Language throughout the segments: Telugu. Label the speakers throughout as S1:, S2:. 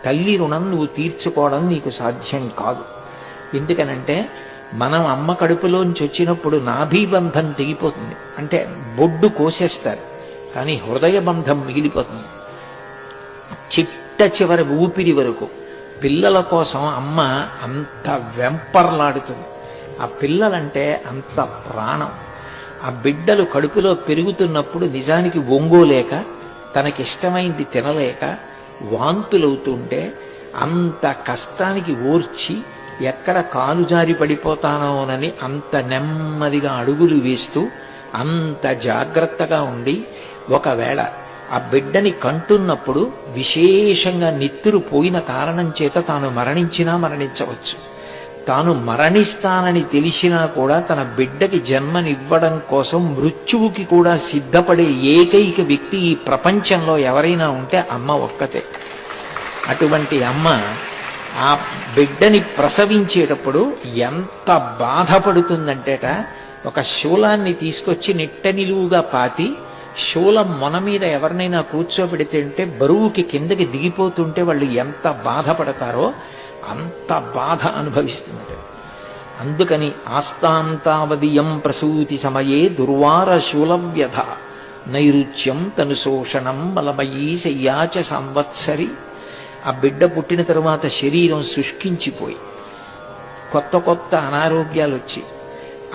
S1: తల్లి రుణం నువ్వు తీర్చుకోవడం నీకు సాధ్యం కాదు. ఎందుకనంటే మనం అమ్మ కడుపులోంచి వచ్చినప్పుడు నాభీబంధం తెగిపోతుంది, అంటే బొడ్డు కోసేస్తారు, కానీ హృదయ బంధం మిగిలిపోతుంది. చిట్ట చివరి ఊపిరి వరకు పిల్లల కోసం అమ్మ అంత వెంపర్లాడుతుంది. ఆ పిల్లలంటే అంత ప్రాణం. ఆ బిడ్డలు కడుపులో పెరుగుతున్నప్పుడు నిజానికి ఒంగోలేక, తనకిష్టమైంది తినలేక వాంతులవుతుంటే అంత కష్టానికి ఓర్చి ఎక్కడ కాలు జారి పడిపోతానోనని అంత నెమ్మదిగా అడుగులు వేస్తూ అంత జాగ్రత్తగా ఉండి, ఒకవేళ ఆ బిడ్డని కంటున్నప్పుడు విశేషంగా నెత్తురు పోయిన కారణం చేత తాను మరణించవచ్చు. తాను మరణిస్తానని తెలిసినా కూడా తన బిడ్డకి జన్మనివ్వడం కోసం మృత్యువుకి కూడా సిద్ధపడే ఏకైక వ్యక్తి ఈ ప్రపంచంలో ఎవరైనా ఉంటే అమ్మ ఒక్కతే. అటువంటి అమ్మ ఆ బిడ్డని ప్రసవించేటప్పుడు ఎంత బాధపడుతుందంటేట, ఒక శూలాన్ని తీసుకొచ్చి నిట్ట నిలువుగా పాతి శూలం మొన మీద ఎవరినైనా కూర్చోబెడితే బరువుకి కిందకి దిగిపోతుంటే వాళ్ళు ఎంత బాధపడతారో అంత బాధ అనుభవిస్తున్నట్టు. అందుకని ఆస్తాంతావదియం ప్రసూతి సమయే దుర్వార శూలవ్యధ నైరుచ్యం తను శోషణం బలమయీ శయ్యాచ సంవత్సరి. ఆ బిడ్డ పుట్టిన తరువాత శరీరం శుష్కించిపోయి కొత్త కొత్త అనారోగ్యాలు వచ్చి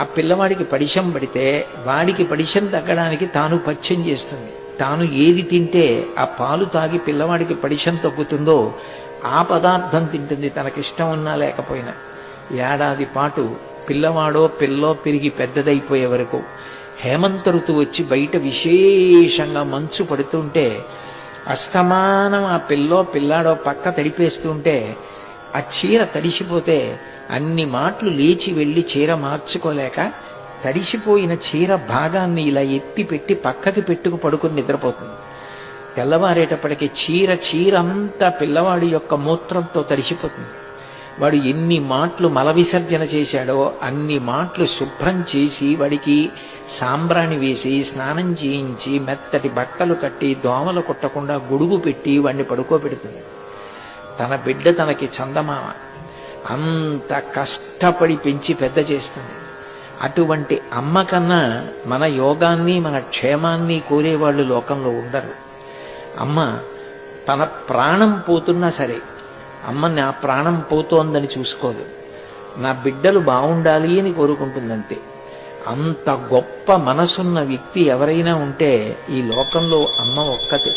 S1: ఆ పిల్లవాడికి పడిశం పడితే వాడికి పడిశం తగ్గడానికి తాను పథ్యం చేస్తుంది. తాను ఏది తింటే ఆ పాలు తాగి పిల్లవాడికి పడిశం తగ్గుతుందో ఆ పదార్థం తింటుంది, తనకిష్టం ఉన్నా లేకపోయినా. ఏడాది పాటు పిల్లవాడో పిల్లో పెరిగి పెద్దదైపోయే వరకు హేమంత ఋతువు వచ్చి బయట విశేషంగా మంచు పడుతుంటే అస్తమానం ఆ పిల్లాడో పక్క తడిపేస్తుంటే ఆ చీర తడిసిపోతే అన్ని మాటలు లేచి వెళ్ళి చీర మార్చుకోలేక తడిసిపోయిన చీర భాగాన్ని ఇలా ఎత్తి పెట్టి పక్కకి పెట్టుకు పడుకుని నిద్రపోతుంది. తెల్లవారేటప్పటికి చీరంతా పిల్లవాడి యొక్క మూత్రంతో తడిసిపోతుంది. వాడు ఎన్ని మాటలు మల విసర్జన చేశాడో అన్ని మాటలు శుభ్రం చేసి వాడికి సాంబ్రాణి వేసి స్నానం చేయించి మెత్తటి బట్టలు కట్టి దోమలు కుట్టకుండా గొడుగు పెట్టి వాడిని పడుకోబెడుతుంది. తన బిడ్డ తనకి చందమామ, అంత కష్టపడి పెంచి పెద్ద చేస్తుంది. అటువంటి అమ్మ కన్నా మన యోగాన్ని మన క్షేమాన్ని కోరేవాళ్ళు లోకంలో ఉండరు. అమ్మ తన ప్రాణం పోతున్నా సరే అమ్మ నా ప్రాణం పోతోందని చూసుకోదు, నా బిడ్డలు బాగుండాలి అని కోరుకుంటుందంతే. అంత గొప్ప మనసున్న వ్యక్తి ఎవరైనా ఉంటే ఈ లోకంలో అమ్మ ఒక్కతే.